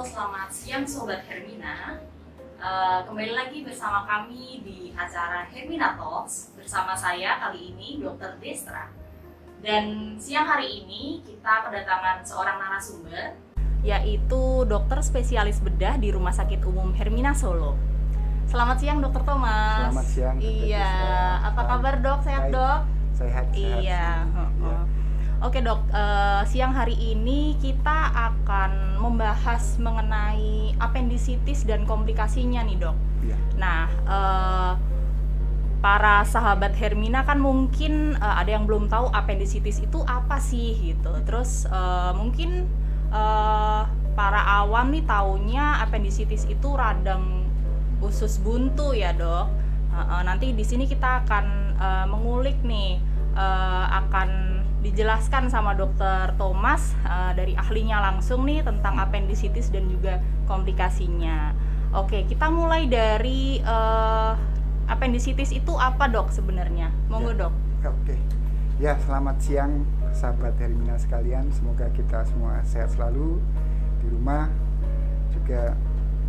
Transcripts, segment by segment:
selamat siang Sobat Hermina. Kembali lagi bersama kami di acara Hermina Talks bersama saya kali ini Dr. Destra. Dan siang hari ini kita kedatangan seorang narasumber, yaitu dokter spesialis bedah di Rumah Sakit Umum Hermina Solo. Selamat siang Dr. Thomas. Selamat siang. Iya, apa kabar dok? Sehat dok? Sehat. Iya. Ya. Oke dok, siang hari ini kita akan membahas mengenai apendisitis dan komplikasinya nih dok. Ya. Nah, para sahabat Hermina kan mungkin ada yang belum tahu apendisitis itu apa sih gitu. Terus mungkin para awam nih taunya apendisitis itu radang usus buntu ya dok. Nanti di sini kita akan mengulik nih, akan dijelaskan sama Dokter Thomas dari ahlinya langsung nih tentang apendisitis dan juga komplikasinya. Oke, kita mulai dari apendisitis itu apa dok sebenarnya? Monggo Ya. dok. Oke. Ya, selamat siang sahabat Hermina sekalian. Semoga kita semua sehat selalu di rumah. Juga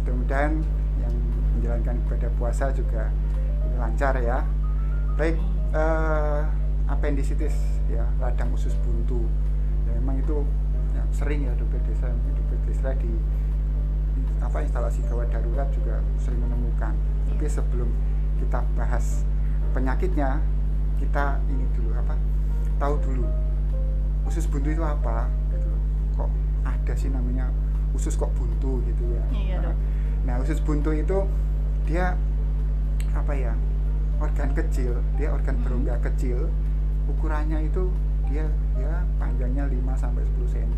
mudah-mudahan yang menjalankan ibadah puasa juga lancar ya. Baik, apendisitis ya, radang usus buntu ya, memang itu ya, sering ya dokter Desra di instalasi gawat darurat juga sering menemukan. Tapi sebelum kita bahas penyakitnya, kita ini dulu tahu dulu usus buntu itu apa gitu. Kok ada sih namanya usus kok buntu gitu ya. Iya, dok. Nah, usus buntu itu dia organ kecil, dia organ berongga kecil. Ukurannya itu dia ya panjangnya 5 sampai 10 cm.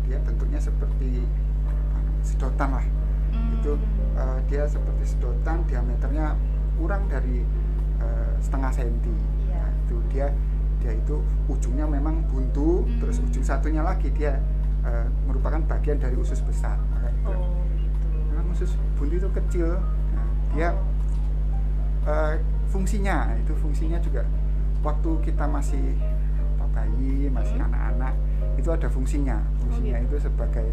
Dia bentuknya seperti sedotan lah. Itu dia seperti sedotan, diameternya kurang dari setengah senti. Nah, itu dia itu ujungnya memang buntu, terus ujung satunya lagi dia merupakan bagian dari usus besar. Gitu. Memang usus buntu itu kecil. Nah, dia fungsinya juga waktu kita masih bayi, masih anak-anak, itu ada fungsinya itu sebagai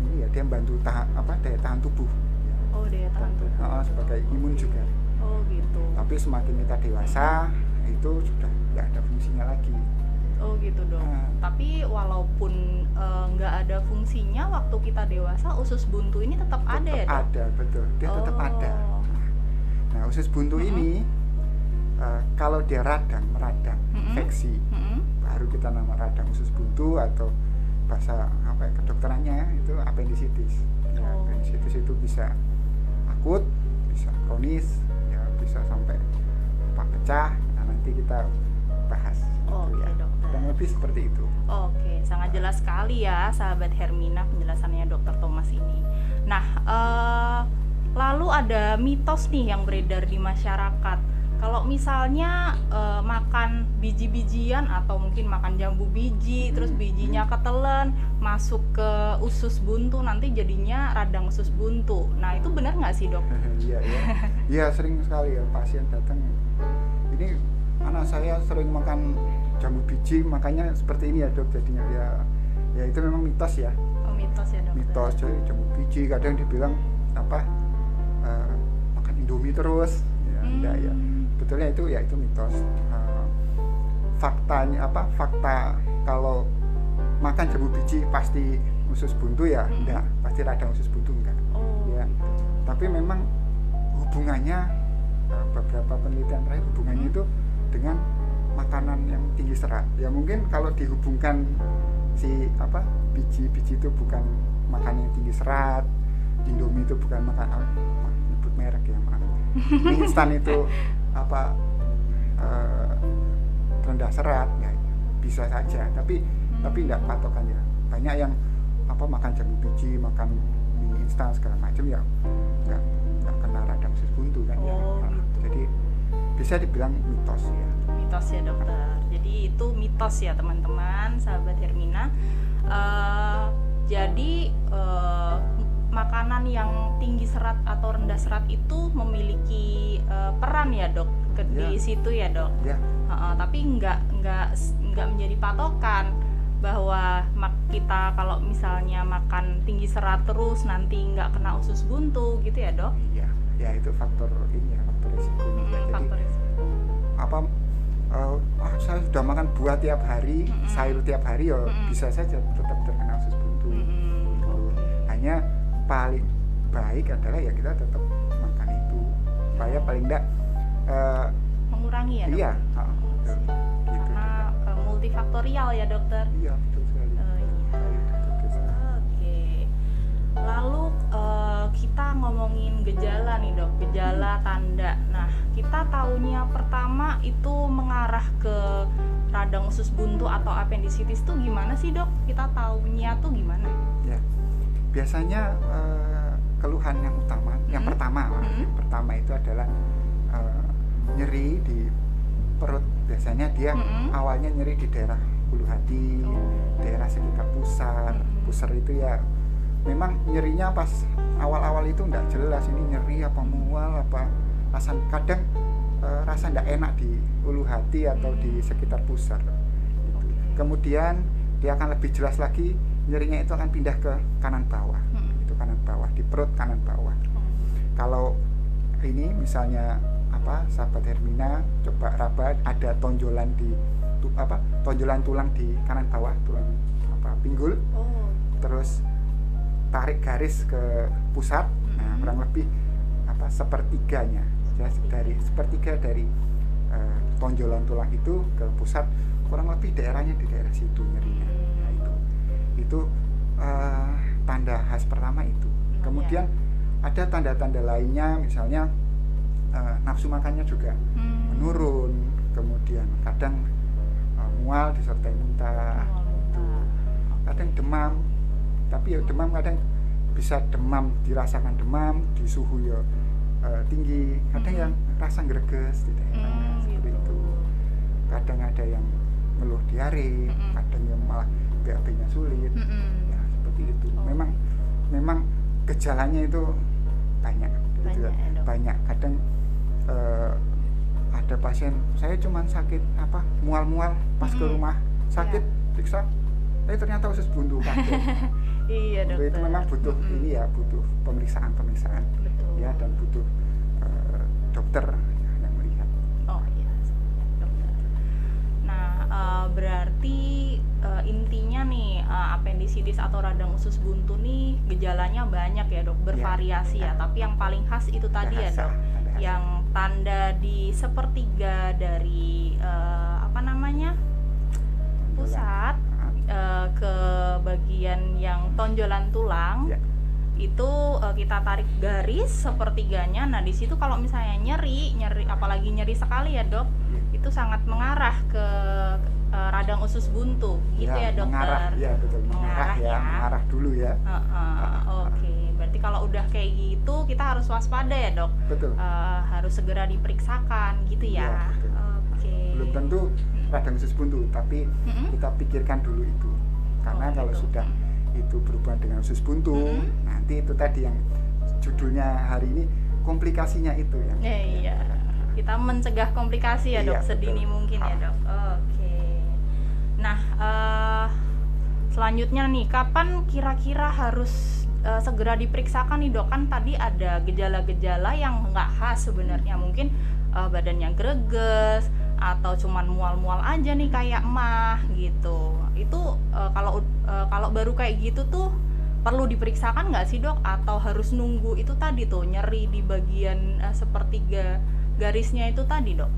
ini ya, dia membantu daya tahan tubuh ya. Daya tahan tubuh. Sebagai imun juga. Gitu. Tapi semakin kita dewasa itu sudah nggak ada fungsinya lagi. Gitu dok. Tapi walaupun nggak ada fungsinya waktu kita dewasa, usus buntu ini tetap ada ya dok? Ada, betul, dia tetap ada. Nah, usus buntu ini kalau dia meradang, infeksi, baru kita nama radang usus buntu, atau bahasa kedokterannya itu apendisitis. Ya, apendisitis itu bisa akut, bisa kronis, ya bisa sampai pecah. Nah, nanti kita bahas. Oke, ya. dokter. Dan lebih seperti itu. Oke, sangat jelas sekali ya sahabat Hermina penjelasannya Dokter Thomas ini. Nah, lalu ada mitos nih yang beredar di masyarakat. Kalau misalnya makan biji-bijian atau mungkin makan jambu biji, terus bijinya ketelan, masuk ke usus buntu, nanti jadinya radang usus buntu. Nah, itu benar nggak sih dok? Iya, sering sekali ya pasien datang. Ini anak saya sering makan jambu biji, makanya seperti ini ya dok. Jadinya ya itu memang mitos ya. Mitos ya dok. Mitos, jadi jambu biji kadang dibilang makan Indomie terus. Enggak ya. Betulnya itu mitos. Fakta kalau makan jambu biji pasti usus buntu ya? Enggak, pasti radang usus buntu enggak. Ya. Tapi memang hubungannya, beberapa penelitian terakhir hubungannya itu dengan makanan yang tinggi serat. Ya mungkin kalau dihubungkan biji itu bukan makanan yang tinggi serat, Indomie itu bukan makanan, nyebut merek ya, maaf. Mie instan itu rendah serat ya, bisa saja, tapi enggak patokannya. Banyak yang makan jambu biji, makan mie instan segala macam ya enggak kena radang usus buntu kan ya. Gitu. Jadi bisa dibilang mitos ya. Mitos ya dokter. Jadi itu mitos ya teman-teman sahabat Hermina. Jadi makanan yang tinggi serat atau rendah serat itu memiliki peran ya dok di situ ya dok. Ya. Tapi nggak menjadi patokan. bahwa kita kalau misalnya makan tinggi serat terus nanti nggak kena usus buntu gitu ya dok? Iya, ya itu faktor ini ya, faktor risikonya. Jadi faktor risiko. apa saya sudah makan buah tiap hari, sayur tiap hari ya bisa saja tetap terkena usus buntu. Gitu. Hanya paling baik adalah ya kita tetap makan itu supaya paling enggak mengurangi ya dok? Iya, gitu. Karena multifaktorial ya dokter? Iya, betul sekali. Oke. Lalu kita ngomongin gejala nih dok, gejala tanda. Nah, kita taunya pertama itu mengarah ke radang usus buntu atau appendicitis tuh gimana sih dok? Kita taunya tuh gimana? Ya, biasanya keluhan yang utama, yang pertama itu adalah nyeri di perut. Biasanya dia awalnya nyeri di daerah ulu hati, daerah sekitar pusar. Pusar itu ya memang nyerinya pas awal-awal itu enggak jelas ini nyeri apa mual apa kadang rasa enggak enak di ulu hati atau di sekitar pusar gitu. Kemudian dia akan lebih jelas lagi, nyerinya itu akan pindah ke kanan bawah. Itu kanan bawah, di perut kanan bawah. Kalau ini misalnya sahabat Hermina coba raba, ada tonjolan di tonjolan tulang di kanan bawah, tulang pinggul. Terus tarik garis ke pusat. Nah, kurang lebih sepertiganya ya, dari sepertiga dari tonjolan tulang itu ke pusat, kurang lebih daerahnya di daerah situ nyerinya. Nah, itu tanda khas pertama itu. Kemudian ada tanda-tanda lainnya, misalnya nafsu makannya juga menurun, kemudian kadang mual disertai muntah, kadang demam, tapi ya demam kadang bisa demam, dirasakan demam di suhu ya tinggi, kadang yang rasa greges di daerah seperti itu, kadang ada yang ngeluh diare, kadang yang malah BAB-nya sulit, ya seperti itu. Memang gejalanya itu banyak, gitu ya. Banyak. Kadang ada pasien, saya cuman sakit mual-mual pas ke rumah sakit, periksa, ternyata usus buntu kaget. Iya dokter. Itu memang butuh ini ya, butuh pemeriksaan ya, dan butuh dokter yang melihat. Oh iya, dokter. Nah, berarti intinya nih appendicitis atau radang usus buntu nih gejalanya banyak ya dok, bervariasi ya. Tapi yang paling khas itu tadi ya dok, yang tanda di sepertiga dari pusat ke bagian yang tonjolan tulang. Itu kita tarik garis sepertiganya. Nah di situ kalau misalnya nyeri apalagi nyeri sekali ya dok, itu sangat mengarah ke radang usus buntu gitu ya dokter. Mengarah, ya betul, mengarah dulu ya. Oke, berarti kalau udah kayak gitu kita harus waspada ya dok. Betul. Harus segera diperiksakan gitu ya. Oke. Belum tentu radang usus buntu, tapi kita pikirkan dulu itu, karena kalau sudah itu berhubungan dengan usus buntu, nanti itu tadi yang judulnya hari ini, komplikasinya itu yang iya. Kita mencegah komplikasi ya dok, sedini mungkin ya dok. Oke. Nah, selanjutnya nih, kapan kira-kira harus segera diperiksakan nih dok? Kan tadi ada gejala-gejala yang nggak khas sebenarnya, mungkin badannya greges atau cuman mual-mual aja nih kayak emah gitu. Itu kalau baru kayak gitu tuh perlu diperiksakan nggak sih dok? Atau harus nunggu itu tadi tuh nyeri di bagian sepertiga garisnya itu tadi dok?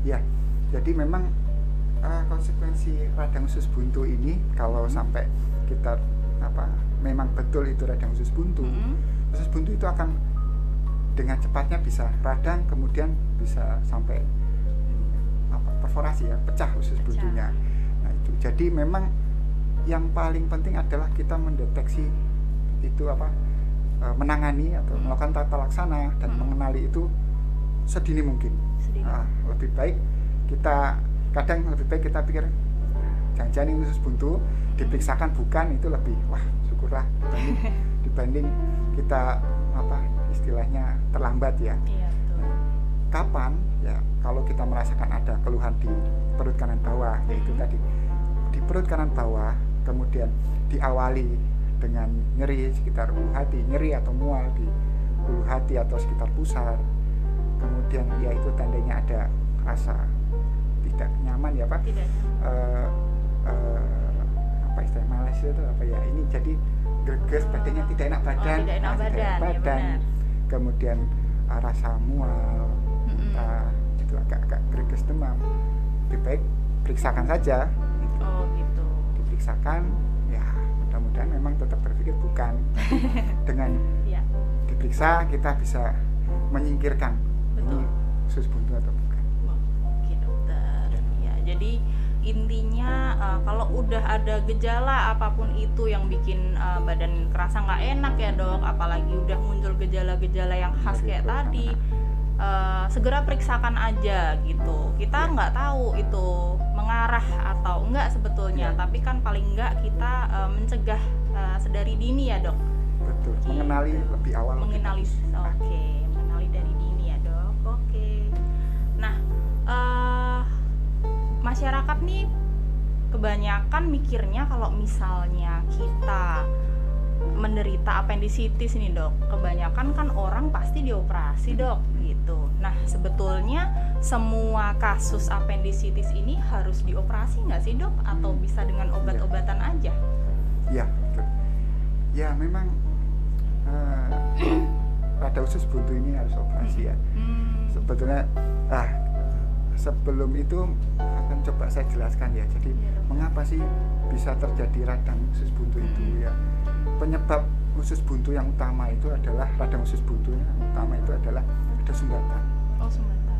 Ya, jadi memang konsekuensi radang usus buntu ini kalau sampai kita memang betul itu radang usus buntu, usus buntu itu akan dengan cepatnya bisa radang, kemudian bisa sampai perforasi ya, pecah usus buntunya. Nah itu, jadi memang yang paling penting adalah kita mendeteksi itu menangani atau melakukan tata laksana dan mengenali itu sedini mungkin. Lebih baik kita pikir jangan-jangan ini usus buntu, diperiksakan bukan, itu lebih syukurlah dibanding kita istilahnya terlambat ya. Iya, betul. Kapan ya, kalau kita merasakan ada keluhan di perut kanan bawah, yaitu tadi di perut kanan bawah, kemudian diawali dengan nyeri sekitar ulu hati, nyeri atau mual di ulu hati atau sekitar pusar, kemudian ya itu tandanya ada rasa tidak nyaman ya Pak, apa istilah males itu apa ya, ini jadi greges, badannya tidak enak badan, tidak enak badan, ya kemudian rasa mual, itu agak greges, demam, lebih baik periksakan saja gitu. Gitu. Diperiksakan ya, mudah-mudahan memang tetap berpikir bukan. Dengan diperiksa kita bisa menyingkirkan ini usus buntu atau bukan. Oke dokter. Ya, jadi intinya kalau udah ada gejala apapun itu yang bikin badan kerasa nggak enak ya dok, apalagi udah muncul gejala-gejala yang khas kayak tadi, segera periksakan aja gitu. Kita nggak tahu itu mengarah atau enggak sebetulnya, tapi kan paling enggak kita mencegah sedari dini ya dok. Betul. Gitu. Mengenali lebih awal. Mengenali, mengenali dari dini ya dok. Nah, masyarakat nih kebanyakan mikirnya kalau misalnya kita menderita appendicitis nih dok, kebanyakan kan orang pasti dioperasi dok gitu. Nah sebetulnya semua kasus appendicitis ini harus dioperasi nggak sih dok, atau bisa dengan obat-obatan aja? Ya betul. Ya memang pada usus buntu ini harus operasi ya. Sebetulnya sebelum itu akan coba saya jelaskan ya. Jadi mengapa sih bisa terjadi radang usus buntu itu ya? Penyebab usus buntu yang utama itu adalah radang usus buntu yang utama itu adalah ada sumbatan.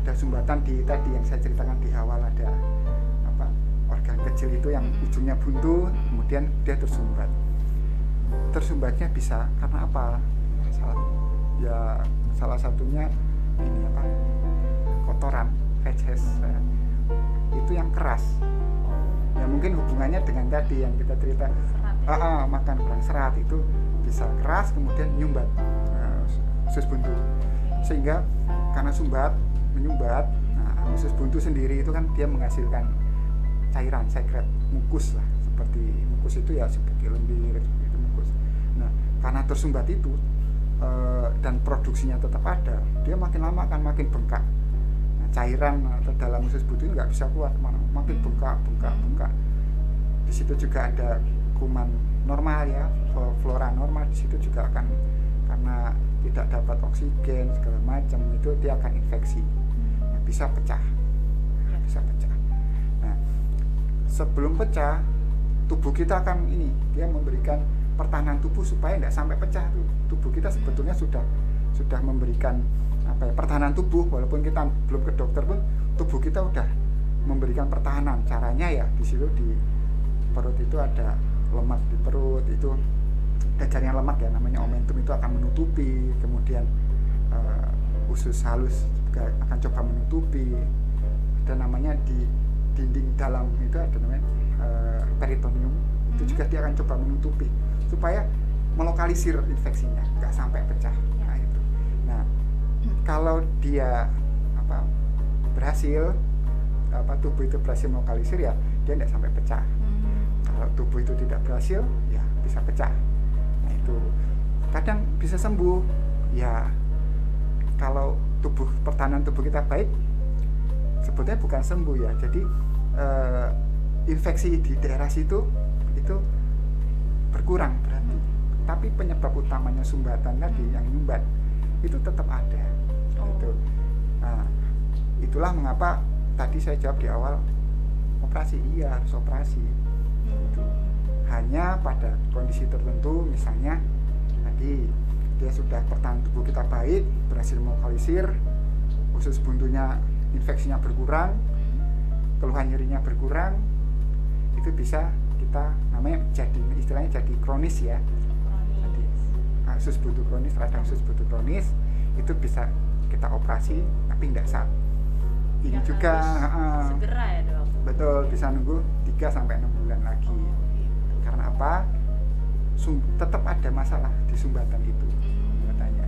Ada sumbatan di tadi yang saya ceritakan di awal, ada organ kecil itu yang ujungnya buntu, kemudian dia tersumbat. Tersumbatnya bisa karena apa? Salah satunya ini kotoran feces itu yang keras. Ya mungkin hubungannya dengan tadi yang kita cerita, makan kurang serat itu bisa keras kemudian menyumbat usus buntu, sehingga karena menyumbat, usus buntu sendiri itu kan dia menghasilkan cairan sekret mukus lah, seperti mukus itu ya seperti lendir itu mukus. Nah karena tersumbat itu dan produksinya tetap ada, dia makin lama akan makin bengkak. Nah, cairan atau dalam usus buntu nggak bisa keluar kemana, makin bengkak. Di situ juga ada kuman normal ya, flora normal di situ juga akan, karena tidak dapat oksigen segala macam itu dia akan infeksi, bisa pecah. Nah sebelum pecah tubuh kita akan dia memberikan pertahanan tubuh supaya tidak sampai pecah. Tubuh kita sebetulnya sudah memberikan pertahanan tubuh, walaupun kita belum ke dokter pun tubuh kita udah memberikan pertahanan. Caranya ya di situ di perut itu ada lemak di perut, itu ada jaringan lemak ya namanya omentum, itu akan menutupi, kemudian usus halus juga akan coba menutupi, dan namanya di dinding dalam itu ada namanya peritoneum, itu juga dia akan coba menutupi supaya melokalisir infeksinya nggak sampai pecah. Nah itu. Nah kalau dia berhasil tubuh itu berhasil melokalisir ya dia tidak sampai pecah. Kalau tubuh itu tidak berhasil ya bisa pecah. Nah itu kadang bisa sembuh ya, kalau pertahanan tubuh kita baik sebetulnya bukan sembuh ya. Jadi infeksi di daerah situ itu berkurang berarti, tapi penyebab utamanya sumbatan tadi yang nyumbat itu tetap ada. Itu. Nah, itulah mengapa tadi saya jawab di awal operasi, iya harus operasi. Itu. Hanya pada kondisi tertentu, misalnya tadi dia sudah pertahanan tubuh kita baik, berhasil melokalisir, usus buntunya infeksinya berkurang, keluhan nyerinya berkurang, itu bisa kita namanya istilahnya jadi kronis ya. Jadi usus buntu kronis, radang usus buntu kronis itu bisa kita operasi, tapi tidak saat ini juga segera ya dok. Betul, bisa nunggu 3-6 bulan lagi. Karena apa? Tetap ada masalah di sumbatan itu. Katanya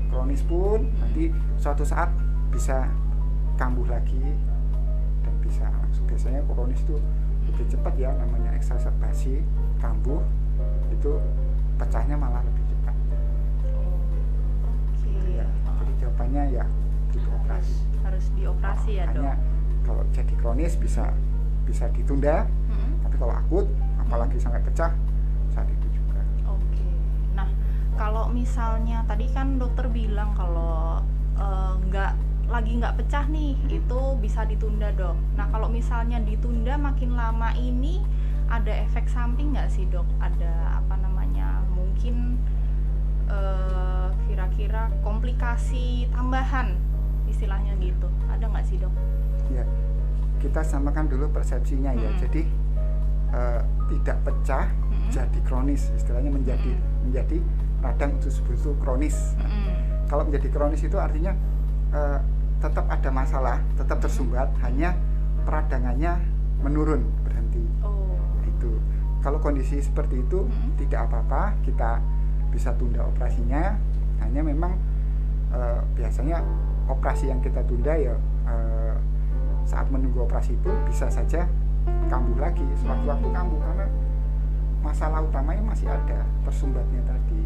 kronis pun nanti suatu saat bisa kambuh lagi dan bisa langsung. Biasanya kronis itu lebih cepat ya, namanya eksaserbasi kambuh itu pecahnya malah lebih cepat. Oke. Ya, jadi jawabannya ya butuh operasi. Harus dioperasi ya dok. Hanya kalau jadi kronis bisa ditunda, tapi kalau akut apalagi sampai pecah saat itu juga. Oke. Nah, kalau misalnya tadi kan dokter bilang kalau nggak pecah nih, itu bisa ditunda dok. Nah, kalau misalnya ditunda makin lama ini ada efek samping nggak sih dok? Ada apa namanya? Mungkin kira-kira komplikasi tambahan istilahnya gitu. Ada nggak sih dok? Ya, kita samakan dulu persepsinya ya. Jadi tidak pecah jadi kronis, istilahnya menjadi radang usus buntu kronis. Kalau menjadi kronis itu artinya tetap ada masalah, tetap tersumbat, hanya peradangannya menurun, berhenti. Itu. Kalau kondisi seperti itu tidak apa-apa, kita bisa tunda operasinya. Hanya memang biasanya operasi yang kita tunda ya saat menunggu operasi itu bisa saja kambuh lagi, sewaktu-waktu kambuh karena masalah utamanya masih ada, tersumbatnya tadi.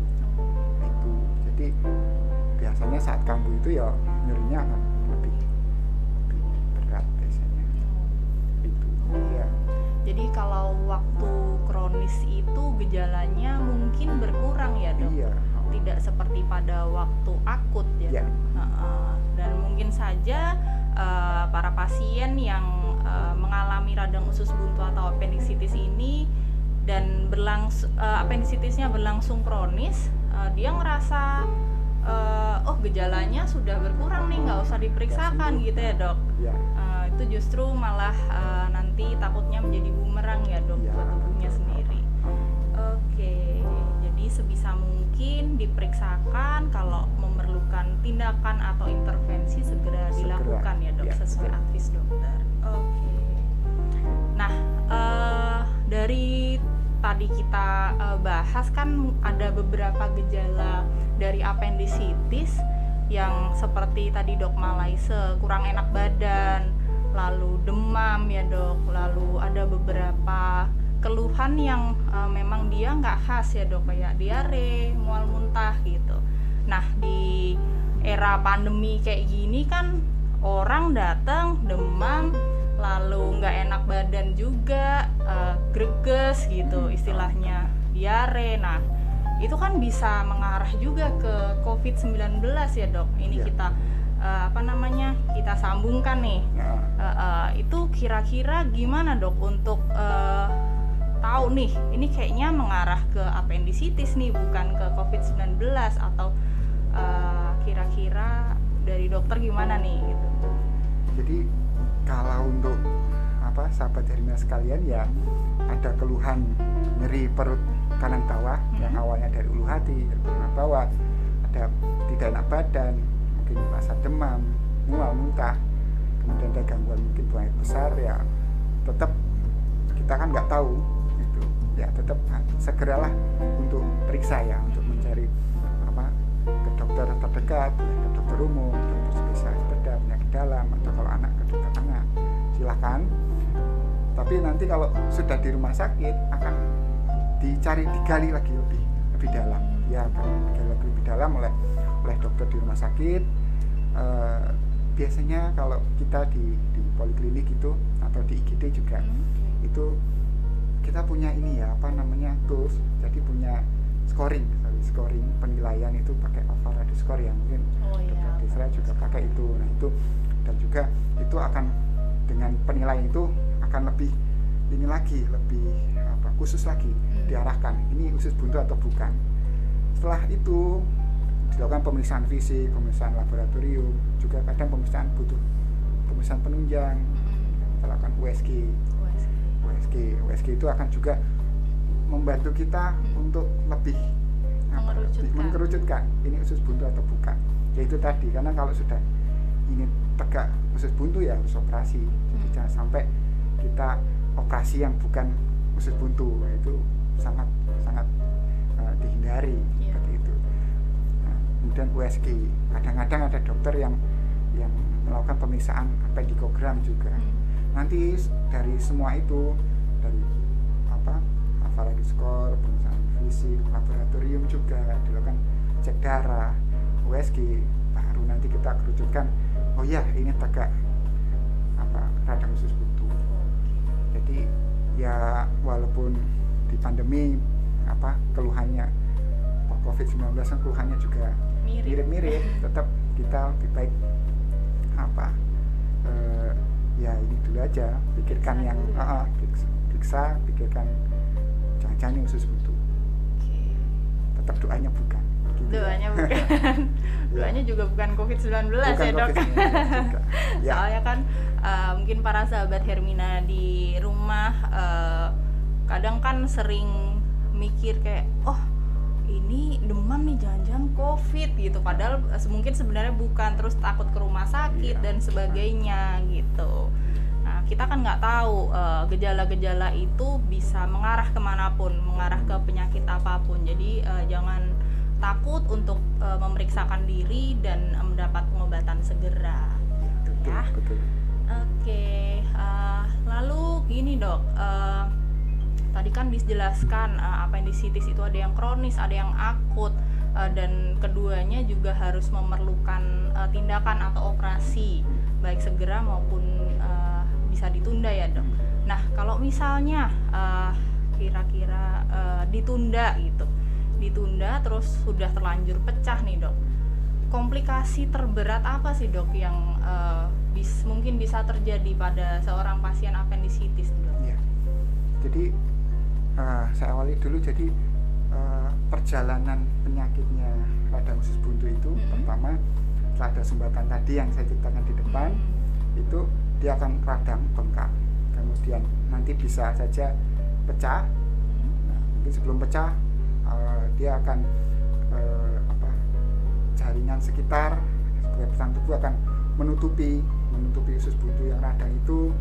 Itu. Jadi biasanya saat kambuh itu ya nyerinya akan lebih berat biasanya. Itu. Ya. Jadi kalau waktu kronis itu gejalanya mungkin berkurang ya dok? Iya. Tidak seperti pada waktu akut ya. Dan mungkin saja para pasien yang mengalami radang usus buntu atau appendicitis ini dan appendicitisnya berlangsung kronis, dia ngerasa gejalanya sudah berkurang nih, nggak usah diperiksakan gitu ya dok. Ya. Itu justru malah nanti takutnya menjadi bumerang ya dok buat tubuhnya sendiri. Oke, jadi sebisa mungkin diperiksakan, kalau memerlukan tindakan atau intervensi segera dilakukan ya dok, sesuai advis dokter. Oke. Nah, dari tadi kita bahas kan ada beberapa gejala dari appendicitis yang seperti tadi dok malaise, kurang enak badan, lalu demam ya dok, lalu ada beberapa keluhan yang memang dia nggak khas ya dok, kayak diare, mual muntah gitu. Nah, di era pandemi kayak gini kan orang datang demam, lalu nggak enak badan juga, greges gitu istilahnya, diare. Nah, itu kan bisa mengarah juga ke COVID-19 ya dok. Ini kita kita sambungkan nih. Itu kira-kira gimana dok untuk tahu nih ini kayaknya mengarah ke appendicitis nih, bukan ke COVID-19, atau kira-kira dari dokter gimana nih gitu. Jadi kalau untuk sahabat Hermina sekalian ya, ada keluhan nyeri perut kanan bawah yang awalnya dari ulu hati, kanan bawah, ada tidak enak badan, mungkin rasa demam, mual muntah, kemudian ada gangguan mungkin buang air besar, ya tetap kita kan nggak tahu itu, ya tetap segeralah untuk periksa ya, untuk mencari ke dokter terdekat, ke dokter umum, dokter spesialis bedah, penyakit dalam, atau kalau anak ke dokter anak, silahkan. Tapi nanti kalau sudah di rumah sakit akan digali lagi lebih dalam, ya akan digali lagi lebih dalam oleh dokter di rumah sakit. Biasanya kalau kita di poliklinik itu atau di IGD juga itu kita punya ini ya, tools, jadi punya scoring penilaian itu pakai Alvarado score ya, mungkin dokter Desra juga pakai itu. Nah itu, dan juga itu akan dengan penilaian itu akan lebih khusus lagi diarahkan ini usus buntu atau bukan. Setelah itu dilakukan pemeriksaan fisik, pemeriksaan laboratorium, juga kadang pemeriksaan penunjang, kita lakukan USG itu akan juga membantu kita untuk lebih mengerucutkan ini usus buntu atau bukan. Yaitu tadi, karena kalau sudah ini tegak usus buntu ya harus operasi. Jadi jangan sampai kita operasi yang bukan usus buntu, itu sangat dihindari seperti itu. Nah, kemudian USG, kadang-kadang ada dokter yang melakukan pemeriksaan appendikogram juga. Nanti dari semua itu dari apalagi skor, pemeriksaan fisik, laboratorium juga dilakukan, cek darah, USG, baru nanti kita kerucutkan, oh ya ini tegak radang usus buntu. Jadi ya walaupun di pandemi keluhannya COVID-19 kan keluhannya juga mirip-mirip, tetap kita lebih baik ya ini dulu aja, pikirkan yang periksa, pikirkan jangan-jangan ini usus buntu. Tetap doanya bukan. Doanya bukan. Doanya juga bukan COVID-19 ya dok. Ya. Soalnya kan mungkin para sahabat Hermina di rumah kadang kan sering mikir kayak, oh ini demam nih, jangan-jangan COVID gitu, padahal mungkin sebenarnya bukan, terus takut ke rumah sakit dan sebagainya gitu. Nah kita kan nggak tahu gejala-gejala itu bisa mengarah kemanapun, mengarah ke penyakit apapun. Jadi jangan takut untuk memeriksakan diri dan mendapat pengobatan segera. Betul, ya. Betul. Oke, lalu gini dok. Tadi kan dijelaskan apendisitis itu ada yang kronis, ada yang akut, dan keduanya juga harus memerlukan tindakan atau operasi, baik segera maupun bisa ditunda ya dok. Nah kalau misalnya kira-kira ditunda gitu, ditunda terus sudah terlanjur pecah nih dok, komplikasi terberat apa sih dok yang mungkin bisa terjadi pada seorang pasien apendisitis dok? Ya. Jadi saya awali dulu, jadi perjalanan penyakitnya radang usus buntu itu pertama setelah ada sumbatan tadi yang saya ceritakan di depan, itu dia akan radang bengkak, kemudian nanti bisa saja pecah. Nah, mungkin sebelum pecah dia akan jaringan sekitar sebagai tubuh akan menutupi usus buntu yang radang itu,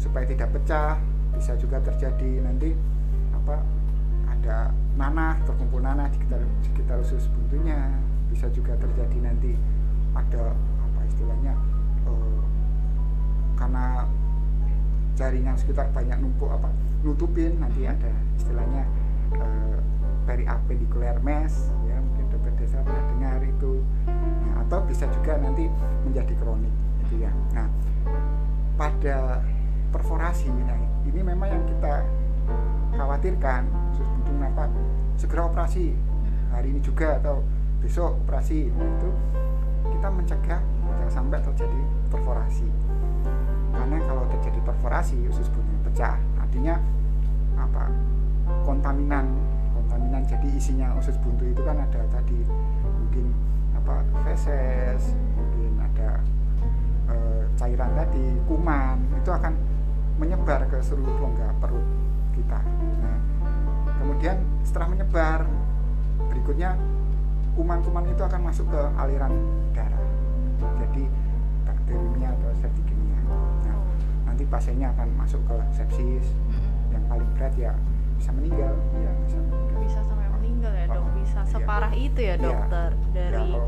supaya tidak pecah. Bisa juga terjadi nanti ada nanah, terkumpul nanah di sekitar usus buntunya. Bisa juga terjadi nanti ada istilahnya karena jaringan sekitar banyak nutupin, nanti ada istilahnya periappendicular mass, ya mungkin dokter Desa pernah dengar itu. Nah, atau bisa juga nanti menjadi kronik gitu ya. Nah pada perforasi, nah ini memang yang kita khawatirkan, usus buntu kenapa segera operasi hari ini juga atau besok operasi. Nah itu kita mencegah jangan sampai terjadi perforasi, karena kalau terjadi perforasi usus buntu pecah, artinya kontaminan, jadi isinya usus buntu itu kan ada tadi mungkin feses, mungkin ada cairan tadi, kuman, itu akan menyebar ke seluruh rongga perut kita. Nah, kemudian setelah menyebar, berikutnya kuman-kuman itu akan masuk ke aliran darah, jadi bakteriemia atau septicemia. Nah, nanti pasiennya akan masuk ke sepsis, yang paling berat ya bisa meninggal. Ya, bisa sampai meninggal ya dok, bisa separah itu ya dokter. Dari kalau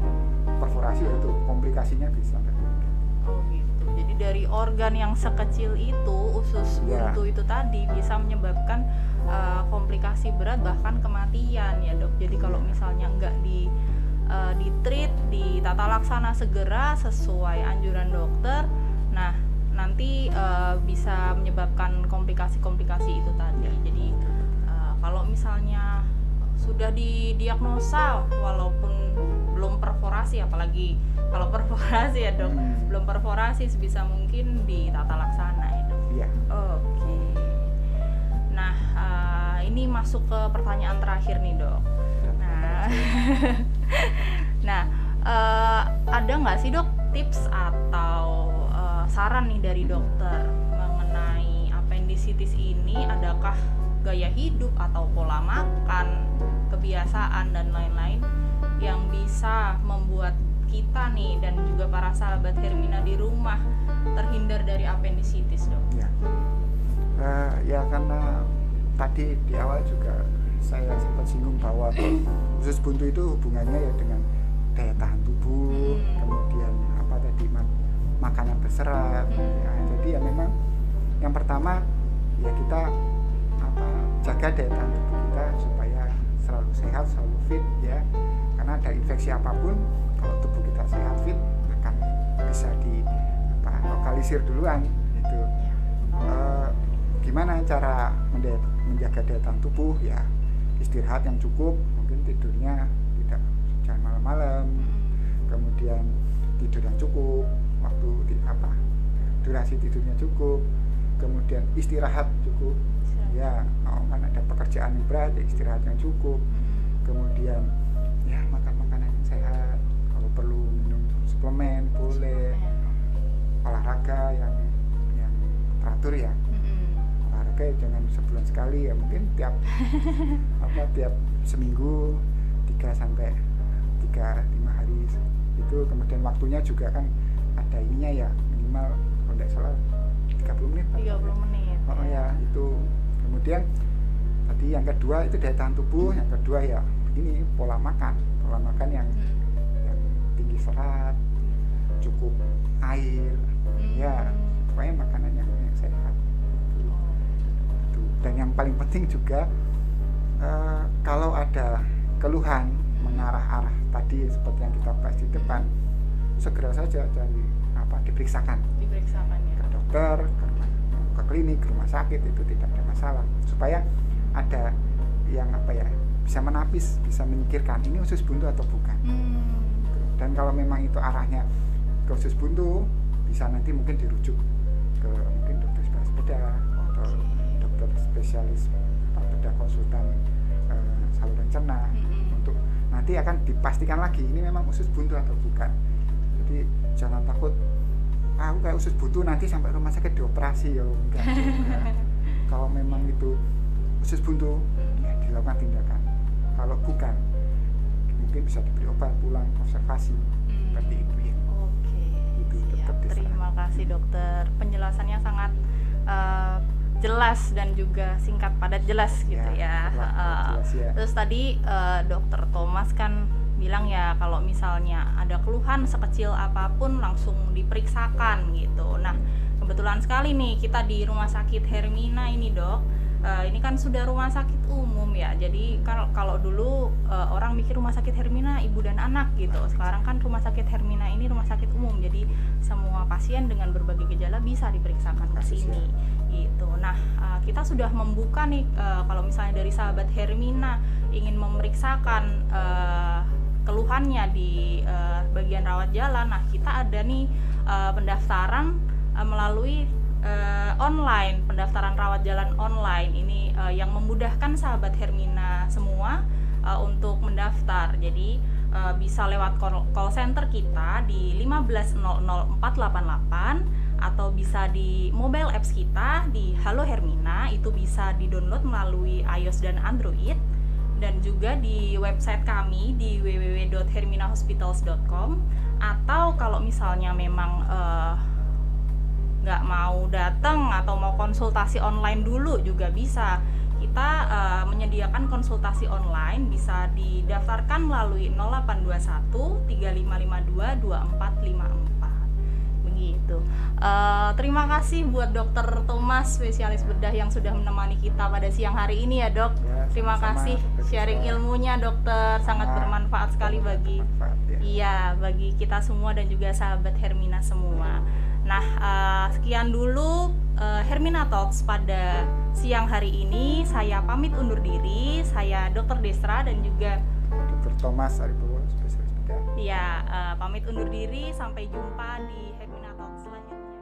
perforasi itu komplikasinya bisa sampai meninggal. Oh gitu. Jadi dari organ yang sekecil itu, usus buntu itu tadi bisa menyebabkan komplikasi berat bahkan kematian ya dok. Jadi kalau misalnya nggak di-treat, ditata laksana segera sesuai anjuran dokter, nah nanti bisa menyebabkan komplikasi-komplikasi itu tadi. Jadi kalau misalnya sudah didiagnosa walaupun belum perforasi, apalagi kalau perforasi ya dok, belum perforasi sebisa mungkin ditata laksana ya dok. Iya. Oke. Nah ini masuk ke pertanyaan terakhir nih dok. Nah, ada nggak sih dok tips atau saran nih dari dokter mengenai apendisitis ini? Adakah gaya hidup atau pola makan, kebiasaan dan lain-lain yang bisa membuat kita nih dan juga para sahabat Hermina di rumah terhindar dari apendisitis dok? Ya karena tadi di awal juga saya sempat singgung bahwa usus buntu itu hubungannya ya dengan daya tahan tubuh, kemudian makanan berserat. Ya, jadi ya memang yang pertama ya kita jaga daya tahan tubuh kita supaya selalu sehat, selalu fit ya. Karena ada infeksi apapun, kalau tubuh kita sehat fit akan bisa lokalisir duluan itu. Gimana cara menjaga daya tahan tubuh ya? Istirahat yang cukup, mungkin tidurnya tidak jangan malam-malam, kemudian tidur yang cukup, waktu durasi tidurnya cukup, kemudian istirahat cukup ya, kan ada pekerjaan yang berat ya istirahat yang cukup, kemudian ya makan makanan yang sehat, kalau perlu minum suplemen boleh, olahraga yang teratur ya, olahraga jangan sebulan sekali ya, mungkin tiap seminggu 3-5 hari itu, kemudian waktunya juga kan ada ininya ya, minimal kalau tidak salah 30 menit. Ya itu. Kemudian tadi yang kedua itu daya tahan tubuh, yang kedua ya ini pola makan yang tinggi serat, cukup air ya, pokoknya makanan yang sehat itu. Dan yang paling penting juga kalau ada keluhan mengarah-arah tadi seperti yang kita bahas di depan, segera saja diperiksakan ya. Ke dokter, ke klinik, ke rumah sakit, itu tidak ada masalah, supaya ada yang bisa menapis, bisa menyingkirkan ini usus buntu atau bukan. Dan kalau memang itu arahnya ke usus buntu, bisa nanti mungkin dirujuk ke mungkin dokter spesialis bedah atau dokter spesialis bedah konsultan saluran cerna, untuk nanti akan dipastikan lagi ini memang usus buntu atau bukan. Jadi jangan takut aku kayak usus buntu nanti sampai rumah sakit dioperasi ya, enggak. Kalau memang itu usus buntu ya dilakukan tindakan, kalau bukan mungkin bisa diberi obat, pulang observasi seperti itu ya. Oke, itu siap. Terima kasih dokter, penjelasannya sangat jelas dan juga singkat padat jelas gitu ya. Jelas ya. Terus tadi dokter Thomas kan bilang ya kalau misalnya ada keluhan sekecil apapun langsung diperiksakan gitu. Nah kebetulan sekali nih kita di Rumah Sakit Hermina ini dok, ini kan sudah rumah sakit umum ya. Jadi kalau dulu orang mikir Rumah Sakit Hermina ibu dan anak gitu. Sekarang kan Rumah Sakit Hermina ini rumah sakit umum. Jadi semua pasien dengan berbagai gejala bisa diperiksakan ke sini gitu. Nah kita sudah membuka nih kalau misalnya dari sahabat Hermina ingin memeriksakan keluhannya di bagian rawat jalan. Nah kita ada nih pendaftaran melalui online, pendaftaran rawat jalan online ini yang memudahkan sahabat Hermina semua untuk mendaftar. Jadi bisa lewat call center kita di 1500488 atau bisa di mobile apps kita di Halo Hermina, itu bisa di-download melalui iOS dan Android, dan juga di website kami di www.herminahospitals.com. Atau kalau misalnya memang nggak mau datang atau mau konsultasi online dulu juga bisa. Kita menyediakan konsultasi online, bisa didaftarkan melalui 0821 3552 2454 begitu. Terima kasih buat Dokter Thomas, spesialis bedah yang sudah menemani kita pada siang hari ini ya dok. Ya, terima kasih sharing ilmunya dokter, sangat bermanfaat sekali bagi bagi kita semua dan juga sahabat Hermina semua. Nah sekian dulu Hermina Talks pada siang hari ini. Saya pamit undur diri, saya Dr. Desra dan juga Dr. Thomas Aribowo, spesialis bedah. Pamit undur diri, sampai jumpa di Hermina Talks selanjutnya.